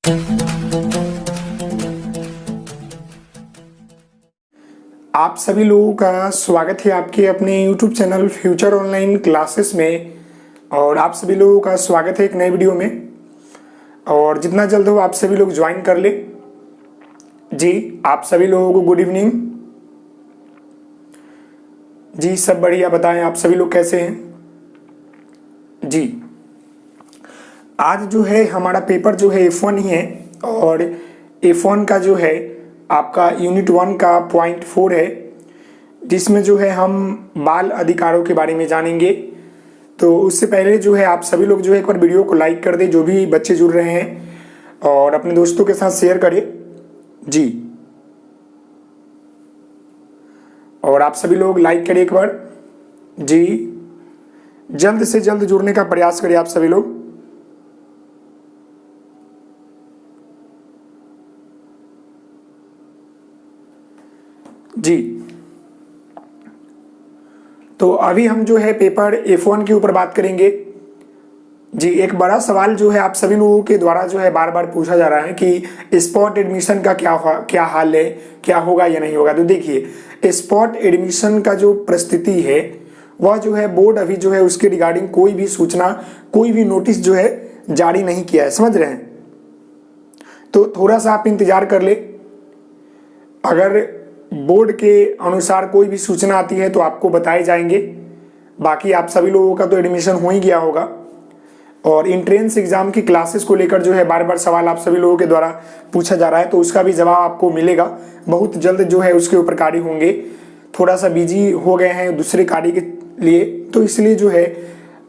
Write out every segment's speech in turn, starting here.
आप सभी लोगों का स्वागत है आपके अपने YouTube channel future online classes में। और आप सभी लोगों का स्वागत है एक नए वीडियो में। और जितना जल्द हो आप सभी लोग ज्वाइन कर ले। जी, आप सभी लोगों को गुड इवनिंग। जी, सब बढ़िया, बताएं आप सभी लोग कैसे हैं। जी, आज जो है हमारा पेपर जो है F1 ही है। और F1 का जो है आपका यूनिट 1 का पॉइंट 4 है, जिसमें जो है हम बाल अधिकारों के बारे में जानेंगे। तो उससे पहले जो है आप सभी लोग जो है एक बार वीडियो को लाइक कर दें, जो भी बच्चे जुड़ रहे हैं, और अपने दोस्तों के साथ शेयर करें। जी, और आप सभी लोग लाइक करें एक बार। जी, जल्द से जल्द जुड़ने का प्रयास करें आप सभी लोग। जी, तो अभी हम जो है पेपर F1 के ऊपर बात करेंगे। जी, एक बड़ा सवाल जो है आप सभी लोगों के द्वारा जो है बार बार पूछा जा रहा है कि स्पॉट एडमिशन का क्या हाल है, क्या होगा या नहीं होगा। तो देखिए, स्पॉट एडमिशन का जो परिस्थिति है वह जो है बोर्ड अभी जो है उसके रिगार्डिंग कोई भी सूचना, कोई भी नोटिस जो है जारी नहीं किया है, समझ रहे हैं। तो थोड़ा सा आप इंतजार कर ले। अगर बोर्ड के अनुसार कोई भी सूचना आती है तो आपको बताए जाएंगे। बाकी आप सभी लोगों का तो एडमिशन हो ही गया होगा। और इंट्रेंस एग्जाम की क्लासेस को लेकर जो है बार बार सवाल आप सभी लोगों के द्वारा पूछा जा रहा है, तो उसका भी जवाब आपको मिलेगा बहुत जल्द। जो है उसके ऊपर कार्य होंगे। थोड़ा सा बिजी हो गए हैं दूसरे कार्य के लिए, तो इसलिए जो है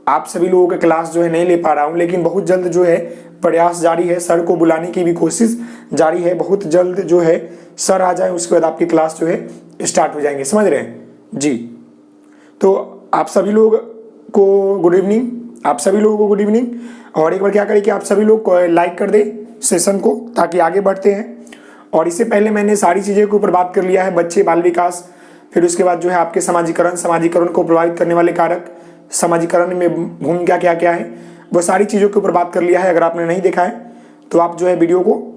आप सभी लोगों का क्लास जो है नहीं ले पा रहा हूँ। लेकिन बहुत जल्द जो है प्रयास जारी है, सर को बुलाने की भी कोशिश जारी है। बहुत जल्द जो है सर आ जाए, उसके बाद आपकी क्लास जो है स्टार्ट हो जाएंगे, समझ रहे हैं। जी, तो आप सभी लोग को गुड इवनिंग, आप सभी लोगों को गुड इवनिंग। और एक बार क्या करें कि आप सभी लोग लाइक कर दें सेशन को, ताकि आगे बढ़ते हैं। और इससे पहले मैंने सारी चीज़ों के ऊपर बात कर लिया है, बच्चे, बाल विकास, फिर उसके बाद जो है आपके समाजीकरण को प्रभावित करने वाले कारक, समाजीकरण में भूमिका क्या क्या है, वो सारी चीज़ों के ऊपर बात कर लिया है। अगर आपने नहीं देखा है तो आप जो है वीडियो को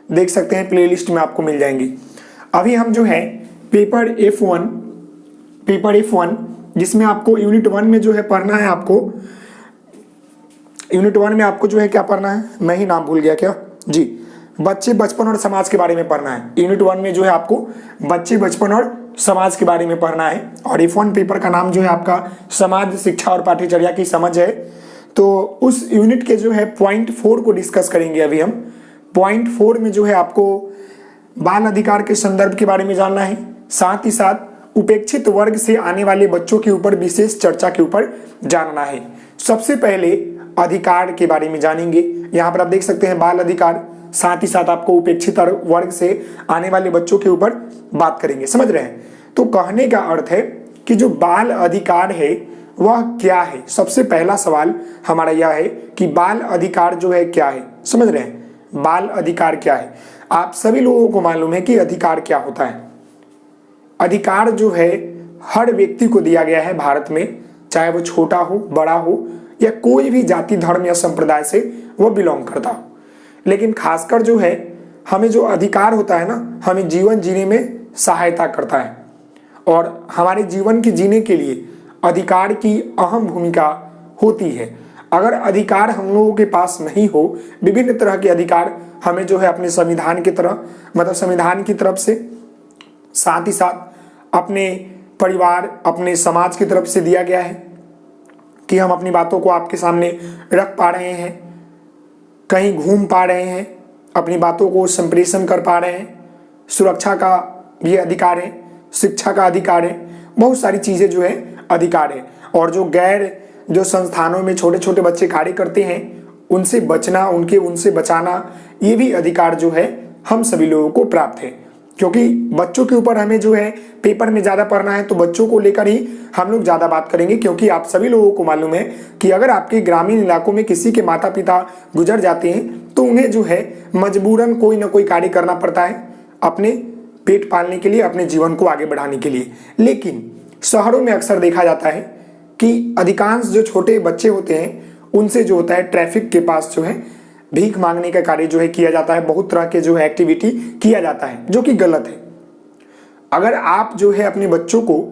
देख सकते हैं, प्लेलिस्ट में आपको मिल जाएंगी। अभी हम जो है पेपर F1 जिसमें आपको यूनिट 1 में जो है पढ़ना है। आपको यूनिट 1 में आपको जो है क्या पढ़ना है, मैं ही नाम भूल गया क्या। जी, बच्चे, बचपन और समाज के बारे में पढ़ना है। यूनिट 1 में जो है आपको बच्चे, बचपन और समाज के बारे में पढ़ना है। और F1 पेपर का नाम जो है आपका समाज, शिक्षा और पाठ्यचर्या की समझ है। तो उस यूनिट के जो है पॉइंट 4 को डिस्कस करेंगे अभी हम। पॉइंट 4 में जो है आपको बाल अधिकार के संदर्भ के बारे में जानना है, साथ ही साथ उपेक्षित वर्ग से आने वाले बच्चों के ऊपर विशेष चर्चा के ऊपर जानना है। सबसे पहले अधिकार के बारे में जानेंगे। यहाँ पर आप देख सकते हैं बाल अधिकार, साथ ही साथ आपको उपेक्षित वर्ग से आने वाले बच्चों के ऊपर बात करेंगे, समझ रहे हैं। तो कहने का अर्थ है कि जो बाल अधिकार है वह क्या है। सबसे पहला सवाल हमारा यह है कि बाल अधिकार जो है क्या है, समझ रहे हैं। बाल अधिकार क्या है, आप सभी लोगों को मालूम है कि अधिकार क्या होता है। अधिकार जो है हर व्यक्ति को दिया गया है भारत में, चाहे वो छोटा हो, बड़ा हो, या कोई भी जाति, धर्म या संप्रदाय से वो बिलोंग करता हो। लेकिन खासकर जो है हमें जो अधिकार होता है ना, हमें जीवन जीने में सहायता करता है। और हमारे जीवन के जीने के लिए अधिकार की अहम भूमिका होती है। अगर अधिकार हम लोगों के पास नहीं हो, विभिन्न तरह के अधिकार हमें जो है अपने संविधान की तरह, मतलब संविधान की तरफ से, साथ ही साथ अपने परिवार, अपने समाज की तरफ से दिया गया है कि हम अपनी बातों को आपके सामने रख पा रहे हैं, कहीं घूम पा रहे हैं, अपनी बातों को संप्रेषण कर पा रहे हैं। सुरक्षा का भी अधिकार है, शिक्षा का अधिकार है, बहुत सारी चीज़ें जो है अधिकार है। और जो संस्थानों में छोटे छोटे बच्चे कार्य करते हैं, उनसे बचना, उनसे बचाना, ये भी अधिकार जो है हम सभी लोगों को प्राप्त है। क्योंकि बच्चों के ऊपर हमें जो है पेपर में ज़्यादा पढ़ना है, तो बच्चों को लेकर ही हम लोग ज़्यादा बात करेंगे। क्योंकि आप सभी लोगों को मालूम है कि अगर आपके ग्रामीण इलाकों में किसी के माता पिता गुजर जाते हैं तो उन्हें जो है मजबूरन कोई ना कोई कार्य करना पड़ता है अपने पेट पालने के लिए, अपने जीवन को आगे बढ़ाने के लिए। लेकिन शहरों में अक्सर देखा जाता है कि अधिकांश जो छोटे बच्चे होते हैं उनसे जो होता है ट्रैफिक के पास जो है भीख मांगने का कार्य जो है किया जाता है, बहुत तरह के जो है एक्टिविटी किया जाता है जो कि गलत है। अगर आप जो है अपने बच्चों को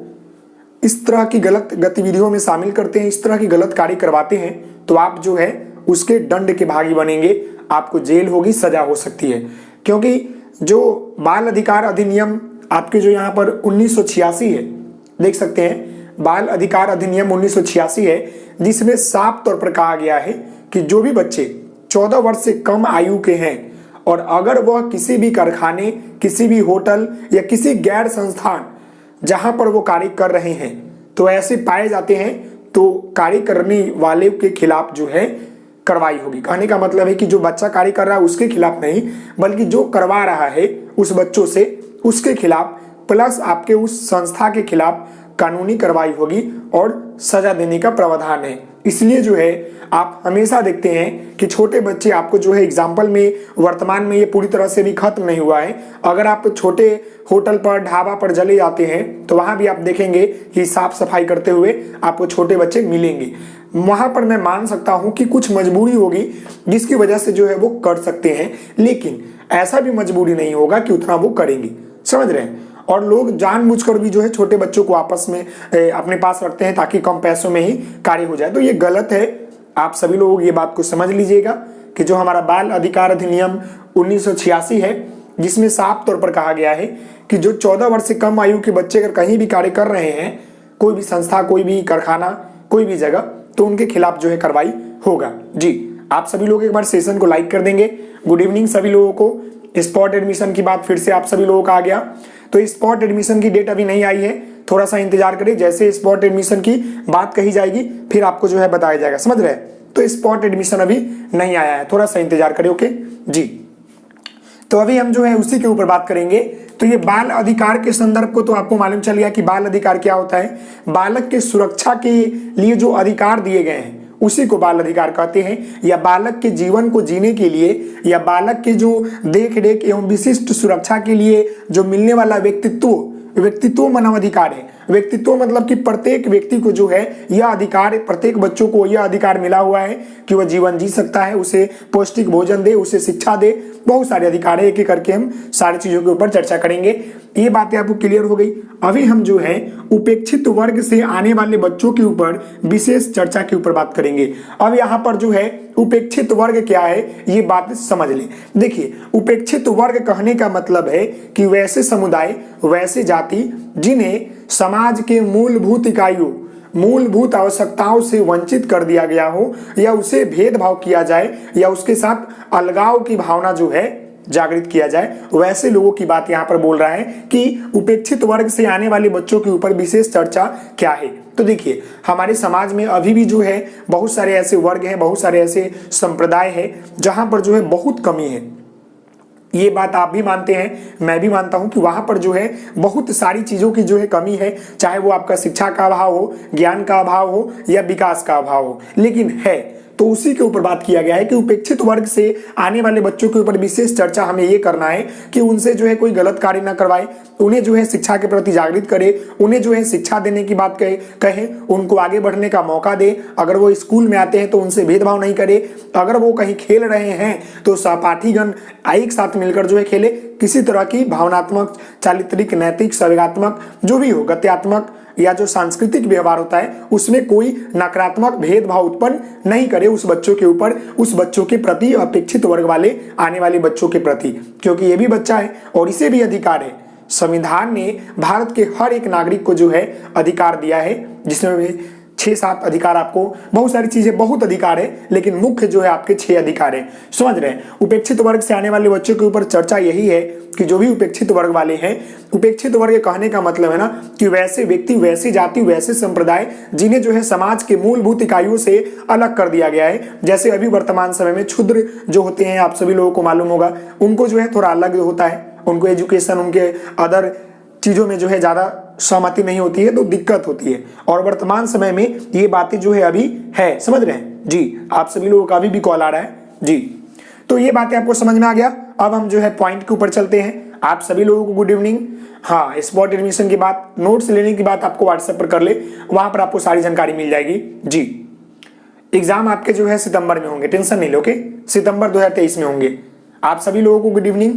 इस तरह की गलत गतिविधियों में शामिल करते हैं, इस तरह की गलत कार्य करवाते हैं, तो आप जो है उसके दंड के भागी बनेंगे, आपको जेल होगी, सजा हो सकती है। क्योंकि जो बाल अधिकार अधिनियम आपके जो यहाँ पर 1986 है, देख सकते हैं बाल अधिकार अधिनियम 1986 है, जिसमें साफ तौर पर कहा गया है कि जो भी बच्चे 14 वर्ष से कम आयु के हैं और अगर वह किसी भी कारखाने, किसी भी होटल या किसी गैर संस्थान जहां पर वो कार्य कर रहे हैं तो ऐसे पाए जाते हैं, तो कार्य करने वाले के खिलाफ जो है कार्रवाई होगी। कहने का मतलब है कि जो बच्चा कार्य कर रहा है उसके खिलाफ नहीं, बल्कि जो करवा रहा है उस बच्चों से, उसके खिलाफ, प्लस आपके उस संस्था के खिलाफ कानूनी कार्रवाई होगी और सजा देने का प्रावधान है। इसलिए जो है आप हमेशा देखते हैं कि छोटे बच्चे, आपको जो है एग्जाम्पल में वर्तमान में ये पूरी तरह से भी खत्म नहीं हुआ है, अगर आप छोटे होटल पर, ढाबा पर चले जाते हैं तो वहां भी आप देखेंगे कि साफ सफाई करते हुए आपको छोटे बच्चे मिलेंगे। वहां पर मैं मान सकता हूं कि कुछ मजबूरी होगी जिसकी वजह से जो है वो कर सकते हैं, लेकिन ऐसा भी मजबूरी नहीं होगा कि उतना वो करेंगे, समझ रहे हैं। और लोग जानबूझकर भी जो है छोटे बच्चों को आपस में अपने पास रखते हैं ताकि कम पैसों में ही कार्य हो जाए, तो ये गलत है। आप सभी लोग ये बात को समझ लीजिएगा कि जो हमारा बाल अधिकार अधिनियम 1986 है, जिसमें साफ तौर पर कहा गया है कि जो 14 वर्ष से कम आयु के बच्चे अगर कहीं भी कार्य कर रहे हैं, कोई भी संस्था, कोई भी कारखाना, कोई भी जगह, तो उनके खिलाफ जो है कार्रवाई होगा। जी, आप सभी लोग एक बार सेशन को लाइक कर देंगे। गुड इवनिंग सभी लोगों को। स्पॉट एडमिशन की बात फिर से आप सभी लोगों का आ गया, तो स्पॉट एडमिशन की डेट अभी नहीं आई है, थोड़ा सा इंतजार करें। जैसे स्पॉट एडमिशन की बात कही जाएगी फिर आपको जो है बताया जाएगा, समझ रहे हैं। तो स्पॉट एडमिशन अभी नहीं आया है, थोड़ा सा इंतजार करें। ओके जी, तो अभी हम जो है उसी के ऊपर बात करेंगे। तो ये बाल अधिकार के संदर्भ को तो आपको मालूम चल गया कि बाल अधिकार क्या होता है। बालक के सुरक्षा के लिए जो अधिकार दिए गए हैं उसी को बाल अधिकार कहते हैं, या बालक के जीवन को जीने के लिए, या बालक के जो देख रेख एवं विशिष्ट सुरक्षा के लिए जो मिलने वाला व्यक्तित्व मानव अधिकार है। व्यक्तित्व मतलब कि प्रत्येक व्यक्ति को जो है यह अधिकार, प्रत्येक बच्चों को यह अधिकार मिला हुआ है कि वह जीवन जी सकता है, उसे पौष्टिक भोजन दे, उसे शिक्षा दे, बहुत सारे अधिकार है। एक एक करके हम सारी चीजों के ऊपर चर्चा करेंगे। ये बातें आपको क्लियर हो गई। अभी हम जो है उपेक्षित वर्ग से आने वाले बच्चों के ऊपर विशेष चर्चा के ऊपर बात करेंगे। अब यहाँ पर जो है उपेक्षित वर्ग क्या है ये बात समझ लें। देखिए, उपेक्षित वर्ग कहने का मतलब है कि वैसे समुदाय, वैसे जाति जिन्हें समाज के मूलभूत इकाइयों, मूलभूत आवश्यकताओं से वंचित कर दिया गया हो, या उसे भेदभाव किया जाए, या उसके साथ अलगाव की भावना जो है जागृत किया जाए, वैसे लोगों की बात यहाँ पर बोल रहा है कि उपेक्षित वर्ग से आने वाले बच्चों के ऊपर विशेष चर्चा क्या है। तो देखिए, हमारे समाज में अभी भी जो है बहुत सारे ऐसे वर्ग हैं, बहुत सारे ऐसे संप्रदाय हैं जहां पर जो है बहुत कमी है। ये बात आप भी मानते हैं, मैं भी मानता हूं कि वहां पर जो है बहुत सारी चीजों की जो है कमी है, चाहे वो आपका शिक्षा का अभाव हो, ज्ञान का अभाव हो, या विकास का अभाव हो, लेकिन है। तो उसी के ऊपर बात किया गया है कि उपेक्षित वर्ग से आने वाले बच्चों के ऊपर विशेष चर्चा हमें ये करना है कि उनसे जो है कोई गलत कार्य ना करवाए, उन्हें जो है शिक्षा के प्रति जागृत करे, उन्हें जो है शिक्षा देने की बात कहे, उनको आगे बढ़ने का मौका दे। अगर वो स्कूल में आते हैं तो उनसे भेदभाव नहीं करे, अगर वो कहीं खेल रहे हैं तो सहपाठीगण एक साथ मिलकर जो है खेले। किसी तरह की भावनात्मक, चारित्रिक, नैतिक, संवेगात्मक जो भी हो, गत्यात्मक या जो सांस्कृतिक व्यवहार होता है उसमें कोई नकारात्मक भेदभाव उत्पन्न नहीं करे उस बच्चों के ऊपर, उस बच्चों के प्रति, अपेक्षित वर्ग वाले आने वाले बच्चों के प्रति, क्योंकि ये भी बच्चा है और इसे भी अधिकार है। संविधान ने भारत के हर एक नागरिक को जो है अधिकार दिया है, जिसमें 6-7 अधिकार, आपको बहुत सारी चीजें, बहुत अधिकार है, लेकिन मुख्य जो है आपके 6 अधिकार है, समझ रहे हैं। उपेक्षित वर्ग से आने वाले बच्चों के ऊपर चर्चा यही है कि जो भी उपेक्षित वर्ग वाले हैं, उपेक्षित वर्ग कहने का मतलब है ना कि वैसे व्यक्ति, वैसी जाति, वैसे संप्रदाय जिन्हें जो है समाज के मूलभूत इकाइयों से अलग कर दिया गया है। जैसे अभी वर्तमान समय में क्षुद्र जो होते हैं, आप सभी लोगों को मालूम होगा, उनको जो है थोड़ा अलग होता है, उनको एजुकेशन, उनके अदर चीजों में जो है ज्यादा सहमति नहीं होती है, तो दिक्कत होती है। और वर्तमान समय में ये बातें जो है अभी है, समझ रहे हैं जी। आप सभी लोगों का भी कॉल आ रहा है जी, तो ये बातें आपको समझ में आ गया। अब हम जो है पॉइंट के ऊपर चलते हैं। आप सभी लोगों को गुड इवनिंग। हाँ, स्पॉट एडमिशन की बात, नोट्स लेने की बात आपको व्हाट्सएप पर कर ले, वहां पर आपको सारी जानकारी मिल जाएगी जी। एग्जाम आपके जो है सितंबर में होंगे, टेंशन नहीं लो, ओके, सितंबर 2023 में होंगे। आप सभी लोगों को गुड इवनिंग।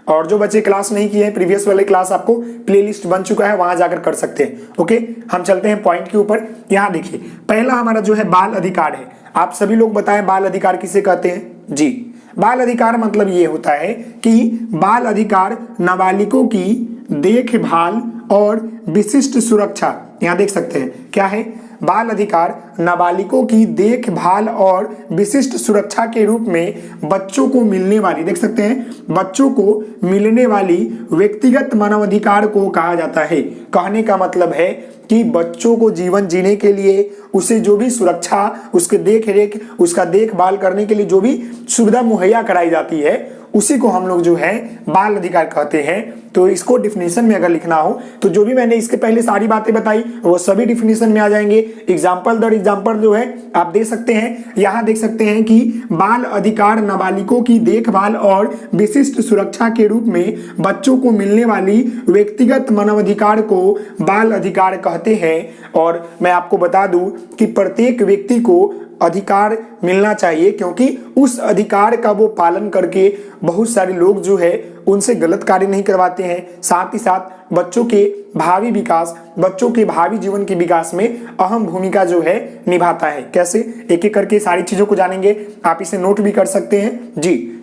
और जो बच्चे क्लास नहीं किए हैं, प्रीवियस वाले क्लास आपको प्लेलिस्ट बन चुका है, वहां जाकर कर सकते हैं। ओके, हम चलते हैं पॉइंट के ऊपर। यहाँ देखिए, पहला हमारा जो है बाल अधिकार है। आप सभी लोग बताएं बाल अधिकार किसे कहते हैं जी। बाल अधिकार मतलब ये होता है कि बाल अधिकार नाबालिगों की देखभाल और विशिष्ट सुरक्षा, यहाँ देख सकते हैं क्या है, बाल अधिकार नाबालिगों की देखभाल और विशिष्ट सुरक्षा के रूप में बच्चों को मिलने वाली, देख सकते हैं, बच्चों को मिलने वाली व्यक्तिगत मानवाधिकार को कहा जाता है। कहने का मतलब है कि बच्चों को जीवन जीने के लिए उसे जो भी सुरक्षा, उसके देख रेख, उसका देखभाल करने के लिए जो भी सुविधा मुहैया कराई जाती है, उसी को हम लोग जो है बाल अधिकार कहते हैं। तो इसको डिफिनेशन में अगर लिखना हो तो जो भी मैंने इसके पहले सारी बातें बताई वो सभी डिफिनेशन में आ जाएंगे। एग्जाम्पल दर एग्जाम्पल जो है आप दे सकते हैं। यहाँ देख सकते हैं कि बाल अधिकार नाबालिगों की देखभाल और विशिष्ट सुरक्षा के रूप में बच्चों को मिलने वाली व्यक्तिगत मानवाधिकार को बाल अधिकार कहते हैं। और मैं आपको बता दूं कि प्रत्येक व्यक्ति को अधिकार मिलना चाहिए, क्योंकि उस अधिकार का वो पालन करके बहुत सारे लोग जो है उनसे गलत कार्य नहीं करवाते हैं। साथ ही साथ बच्चों के भावी विकास, बच्चों के भावी जीवन के विकास में अहम भूमिका जो है निभाता है। कैसे, एक एक करके सारी चीजों को जानेंगे। आप इसे नोट भी कर सकते हैं जी।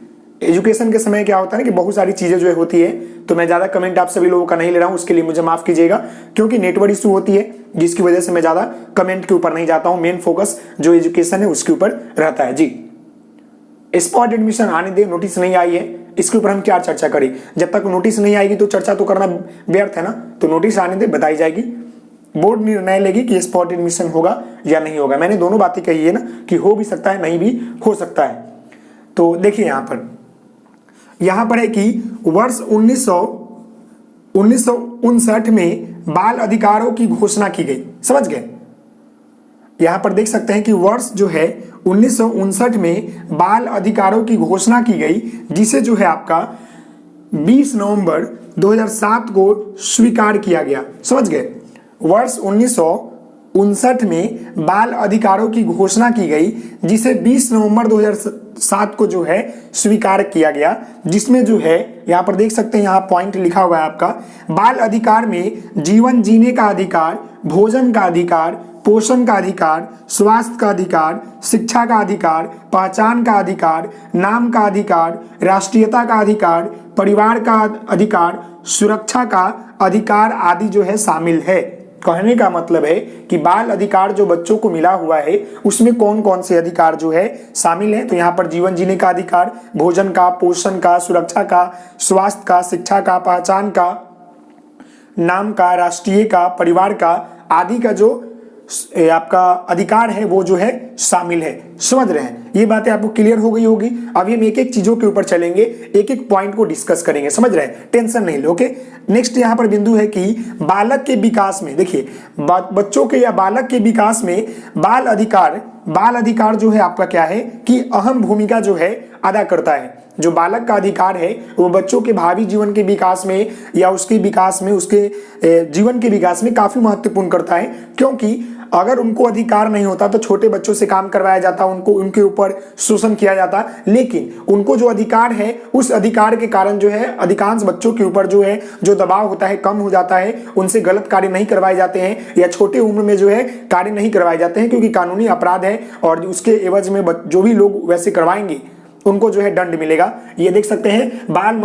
एजुकेशन के समय क्या होता है ना कि बहुत सारी चीजें जो है होती है, तो मैं ज्यादा कमेंट आप सभी लोगों का नहीं ले रहा हूं, उसके लिए मुझे माफ कीजिएगा, क्योंकि नेटवर्क इशू होती है जिसकी वजह से मैं ज्यादा कमेंट के ऊपर नहीं जाता हूं। मेन फोकस जो एजुकेशन है उसके ऊपर रहता है जी। स्पॉट एडमिशन आने दे, नोटिस नहीं आई है, इसके ऊपर हम क्या चर्चा करें। जब तक नोटिस नहीं आएगी तो चर्चा तो करना व्यर्थ है ना। तो नोटिस आने दे, बताई जाएगी, बोर्ड निर्णय लेगी कि स्पॉट एडमिशन होगा या नहीं होगा। मैंने दोनों बातें कही है ना कि हो भी सकता है, नहीं भी हो सकता है। तो देखिए यहां पर है कि वर्ष 1959 में बाल अधिकारों की घोषणा की गई। समझ गए, यहां पर देख सकते हैं कि वर्ष जो है 1959 में बाल अधिकारों की घोषणा की गई, जिसे जो है आपका 20 नवंबर 2007 को स्वीकार किया गया। समझ गए, वर्ष 1959 में बाल अधिकारों की घोषणा की गई, जिसे 20 नवंबर 2007 को जो है स्वीकार किया गया, जिसमें जो है यहाँ पर देख सकते हैं, यहाँ पॉइंट लिखा हुआ है आपका, बाल अधिकार में जीवन जीने का अधिकार, भोजन का अधिकार, पोषण का अधिकार, स्वास्थ्य का अधिकार, शिक्षा का अधिकार, पहचान का अधिकार, नाम का अधिकार, राष्ट्रीयता का अधिकार, परिवार का अधिकार, सुरक्षा का अधिकार आदि जो है शामिल है। कहने का मतलब है कि बाल अधिकार जो बच्चों को मिला हुआ है उसमें कौन कौन से अधिकार जो है शामिल है। तो यहाँ पर जीवन जीने का अधिकार, भोजन का, पोषण का, सुरक्षा का, स्वास्थ्य का, शिक्षा का, पहचान का, नाम का, राष्ट्रीय का, परिवार का आदि का जो आपका अधिकार है वो जो है शामिल है। समझ रहे हैं, ये बातें आपको क्लियर हो गई होगी। अभी हम एक एक चीजों के ऊपर चलेंगे, एक एक पॉइंट को डिस्कस करेंगे। समझ रहे हैं, टेंशन नहीं लो। ओके, नेक्स्ट यहाँ पर बिंदु है कि बालक के विकास में, देखिए बच्चों के या बालक के विकास में बाल अधिकार जो है आपका क्या है कि अहम भूमिका जो है अदा करता है। जो बालक का अधिकार है वो बच्चों के भावी जीवन के विकास में या उसके विकास में, उसके जीवन के विकास में काफी महत्वपूर्ण करता है। क्योंकि अगर उनको अधिकार नहीं होता तो छोटे बच्चों से काम करवाया जाता, उनको उनके ऊपर शोषण किया जाता। लेकिन उनको जो अधिकार है उस अधिकार के कारण जो है अधिकांश बच्चों के ऊपर जो है जो दबाव होता है कम हो जाता है, उनसे गलत कार्य नहीं करवाए जाते हैं या छोटे उम्र में जो है कार्य नहीं करवाए जाते हैं, क्योंकि कानूनी अपराध है और उसके एवज में जो भी लोग वैसे करवाएंगे उनको जो है दंड मिलेगा। ये देख सकते हैं बाल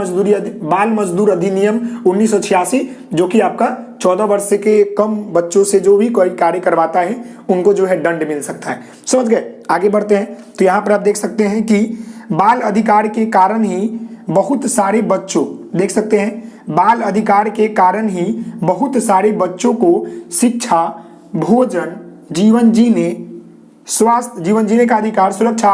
मजदूर अधिनियम 1986, जो कि आपका 14 वर्ष के कम बच्चों से जो भी कोई कार्य करवाता है उनको जो है दंड मिल सकता है। समझ गए, आगे बढ़ते हैं। तो यहाँ पर आप देख सकते हैं कि बाल अधिकार के कारण ही बहुत सारे बच्चों, देख सकते हैं, बाल अधिकार के कारण ही बहुत सारे बच्चों को शिक्षा, भोजन, जीवन जीने का अधिकार, सुरक्षा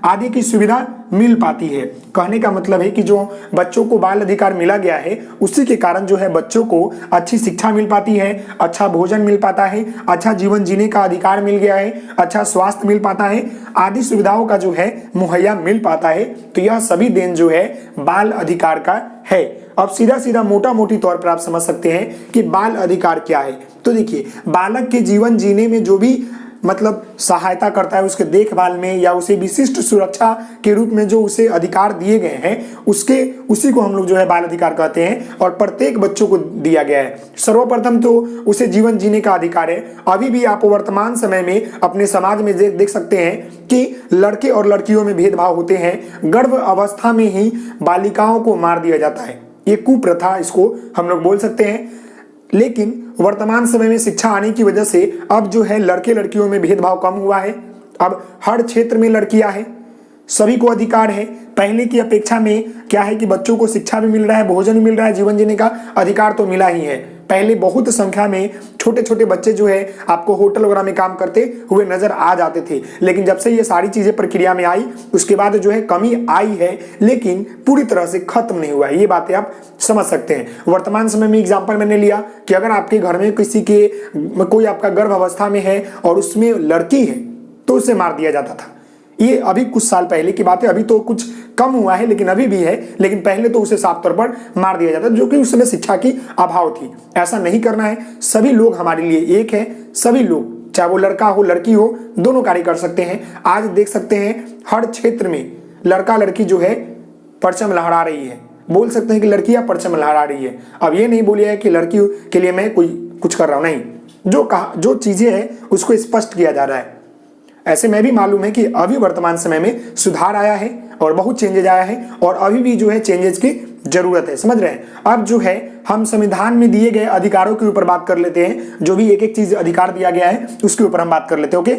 आदि की सुविधा मिल पाती है। कहने का मतलब है कि जो बच्चों को बाल अधिकार मिला गया है उसी के कारण जो है बच्चों को अच्छी शिक्षा मिल पाती है, अच्छा भोजन मिल पाता है, अच्छा जीवन जीने का अधिकार मिल गया है, अच्छा स्वास्थ्य मिल पाता है, आदि सुविधाओं का जो है मुहैया मिल पाता है। तो यह सभी देन जो है बाल अधिकार का है। अब सीधा मोटा मोटी तौर पर आप समझ सकते हैं कि बाल अधिकार क्या है। तो देखिए, बालक के जीवन जीने में जो भी मतलब सहायता करता है उसके देखभाल में, या उसे विशिष्ट सुरक्षा के रूप में जो उसे अधिकार दिए गए हैं उसी को हम लोग जो है बाल अधिकार कहते हैं, और प्रत्येक बच्चों को दिया गया है। सर्वप्रथम तो उसे जीवन जीने का अधिकार है। अभी भी आप वर्तमान समय में अपने समाज में देख सकते हैं कि लड़के और लड़कियों में भेदभाव होते हैं। गर्भ अवस्था में ही बालिकाओं को मार दिया जाता है, ये कुप्रथा इसको हम लोग बोल सकते हैं। लेकिन वर्तमान समय में शिक्षा आने की वजह से अब जो है लड़के लड़कियों में भेदभाव कम हुआ है। अब हर क्षेत्र में लड़कियां हैं, सभी को अधिकार है। पहले की अपेक्षा में क्या है कि बच्चों को शिक्षा भी मिल रहा है, भोजन भी मिल रहा है, जीवन जीने का अधिकार तो मिला ही है। पहले बहुत संख्या में छोटे छोटे बच्चे जो है आपको होटल वगैरह में काम करते हुए नजर आ जाते थे, लेकिन जब से ये सारी चीजें प्रक्रिया में आई उसके बाद जो है कमी आई है, लेकिन पूरी तरह से खत्म नहीं हुआ है। ये बातें आप समझ सकते हैं। वर्तमान समय में एग्जाम्पल मैंने लिया कि अगर आपके घर में किसी के कोई आपका गर्भ अवस्था में है और उसमें लड़की है तो उसे मार दिया जाता था। ये अभी कुछ साल पहले की बात है, अभी तो कुछ कम हुआ है लेकिन अभी भी है। लेकिन पहले तो उसे साफ तौर पर मार दिया जाता, जो कि उस समय शिक्षा की अभाव थी। ऐसा नहीं करना है। सभी लोग हमारे लिए एक है, सभी लोग चाहे वो लड़का हो लड़की हो दोनों कार्य कर सकते हैं। आज देख सकते हैं हर क्षेत्र में लड़का लड़की जो है परचम लहरा रही है, बोल सकते हैं कि लड़कियां परचम लहरा रही है। अब ये नहीं बोलिए है कि लड़की के लिए मैं कोई कुछ कर रहा हूं, नहीं, जो चीजें हैं उसको स्पष्ट किया जा रहा है। ऐसे में भी मालूम है कि अभी वर्तमान समय में सुधार आया है और बहुत चेंजेज आया है, और अभी भी जो है चेंजेस की जरूरत है, समझ रहे हैं। अब जो है हम संविधान में दिए गए अधिकारों के ऊपर बात कर लेते हैं। जो भी एक एक चीज अधिकार दिया गया है उसके ऊपर हम बात कर लेते हैं। ओके,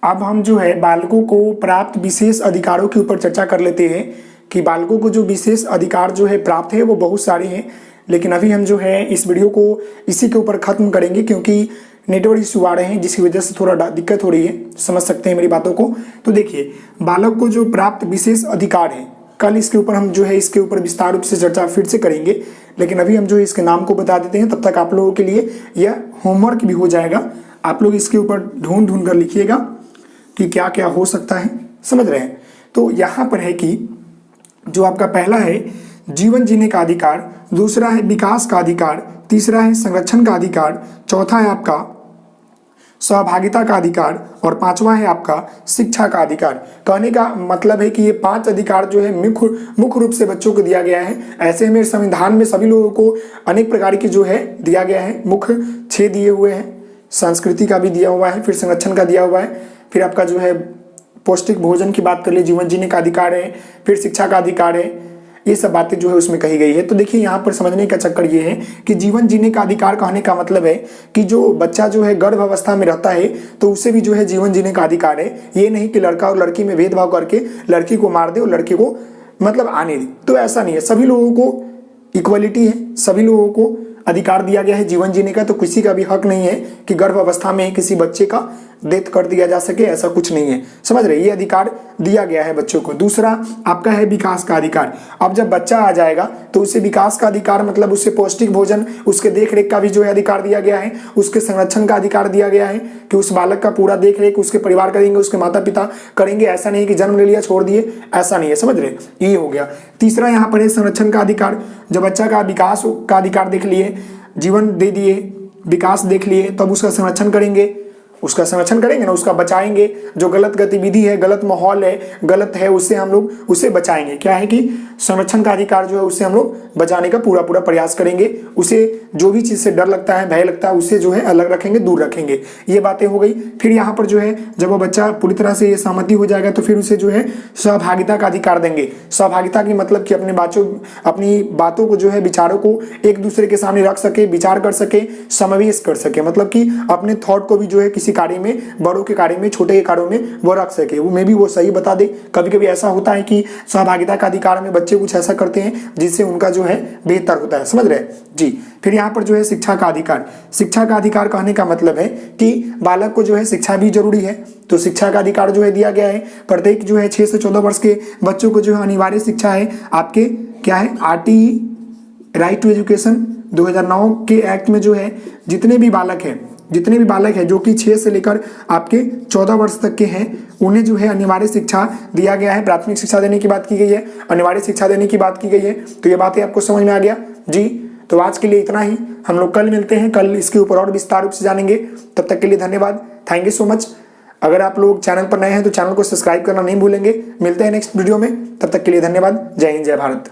अब हम जो है बालकों को प्राप्त विशेष अधिकारों के ऊपर चर्चा कर लेते हैं कि बालकों को जो विशेष अधिकार जो है प्राप्त है वो बहुत सारे हैं। लेकिन अभी हम जो है इस वीडियो को इसी के ऊपर खत्म करेंगे, क्योंकि नेटवर्क इशू आ रहे हैं जिसकी वजह से थोड़ा दिक्कत हो रही है। समझ सकते हैं मेरी बातों को। तो देखिए, बालक को जो प्राप्त विशेष अधिकार है, कल इसके ऊपर हम जो है इसके ऊपर विस्तार रूप से चर्चा फिर से करेंगे। लेकिन अभी हम जो इसके नाम को बता देते हैं, तब तक आप लोगों के लिए यह होमवर्क भी हो जाएगा। आप लोग इसके ऊपर ढूंढ कर लिखिएगा कि क्या क्या हो सकता है, समझ रहे हैं। तो यहाँ पर है कि जो आपका पहला है जीवन जीने का अधिकार, दूसरा है विकास का अधिकार, तीसरा है संरक्षण का अधिकार, चौथा है आपका सहभागिता का अधिकार, और पांचवा है आपका शिक्षा का अधिकार। कहने का मतलब है कि ये 5 अधिकार जो है मुख्य रूप से बच्चों को दिया गया है। ऐसे में संविधान में सभी लोगों को अनेक प्रकार की जो है दिया गया है। मुख्य 6 दिए हुए हैं, संस्कृति का भी दिया हुआ है, फिर संरक्षण का दिया हुआ है, फिर आपका जो है पौष्टिक भोजन की बात कर ले, जीवन जीने का अधिकार है, फिर शिक्षा का अधिकार है। ये सब बातें जो है उसमें कही गई है। तो देखिए यहाँ पर समझने का चक्कर ये है कि जीवन जीने का अधिकार कहने का मतलब है कि जो बच्चा जो है गर्भ अवस्था में रहता है तो उसे भी जो है जीवन जीने का अधिकार है। ये नहीं कि लड़का और लड़की में भेदभाव करके लड़की को मार दे और लड़की को मतलब आने दे, तो ऐसा नहीं है। सभी लोगों को इक्वलिटी है, सभी लोगों को अधिकार दिया गया है जीवन जीने का। तो किसी का भी हक नहीं है कि गर्भ अवस्था में किसी बच्चे का डेथ कर दिया जा सके, ऐसा कुछ नहीं है, समझ रहे। ये अधिकार दिया गया है बच्चों को। दूसरा आपका है विकास का अधिकार। अब जब बच्चा आ जाएगा तो उसे विकास का अधिकार मतलब उसे पौष्टिक भोजन, उसके देख रेख का भी जो है अधिकार दिया गया है, उसके संरक्षण का अधिकार दिया गया है कि उस बालक का पूरा देख रेख उसके परिवार करेंगे, उसके माता पिता करेंगे। ऐसा नहीं कि जन्म ले लिया छोड़ दिए, ऐसा नहीं है, समझ रहे। ये हो गया। तीसरा यहाँ पर है संरक्षण का अधिकार। जब बच्चा का विकास का अधिकार देख लिए, जीवन दे दिए, विकास देख लिए, तब उसका संरक्षण करेंगे, उसका संरक्षण करेंगे ना, उसका बचाएंगे। जो गलत गतिविधि है, गलत माहौल है, गलत है, उससे हम लोग उसे बचाएंगे। क्या है कि संरक्षण का अधिकार जो है उससे हम लोग बचाने का पूरा प्रयास करेंगे। उसे जो भी चीज़ से डर लगता है, भय लगता है, उसे जो है अलग रखेंगे, दूर रखेंगे। ये बातें हो गई। फिर यहाँ पर जो है जब वो बच्चा पूरी तरह से ये सहमति हो जाएगा तो फिर उसे जो है सहभागिता का अधिकार देंगे। सहभागिता की मतलब कि अपनी बातों को जो है, विचारों को एक दूसरे के सामने रख सके, विचार कर सके, समावेश कर सके। मतलब कि अपने थॉट को भी जो है किसी कार्य में, बड़ों के कार्य में, छोटे के कार्यों में वो रख सके, वो में भी वो सही बता दे। कभी कभी ऐसा होता है कि सहभागिता का अधिकार में बच्चे कुछ ऐसा करते हैं जिससे उनका जो है बेहतर होता है, समझ रहे जी। फिर यहाँ पर जो है शिक्षा का अधिकार। शिक्षा का अधिकार कहने का मतलब है कि बालक को जो है शिक्षा भी जरूरी है, तो शिक्षा का अधिकार जो है दिया गया है। प्रत्येक जो है 6 से 14 वर्ष के बच्चों को जो है अनिवार्य शिक्षा है। आपके क्या है, RTE राइट टू एजुकेशन 2009 के एक्ट में जो है जितने भी बालक हैं जो कि 6 से लेकर आपके 14 वर्ष तक के हैं, उन्हें जो है अनिवार्य शिक्षा दिया गया है। प्राथमिक शिक्षा देने की बात की गई है, अनिवार्य शिक्षा देने की बात की गई है। तो ये बातें आपको समझ में आ गया जी। तो आज के लिए इतना ही। हम लोग कल मिलते हैं, कल इसके ऊपर और विस्तार रूप से जानेंगे। तब तक के लिए धन्यवाद, थैंक यू सो मच। अगर आप लोग चैनल पर नए हैं तो चैनल को सब्सक्राइब करना नहीं भूलेंगे। मिलते हैं नेक्स्ट वीडियो में, तब तक के लिए धन्यवाद। जय हिंद, जय भारत।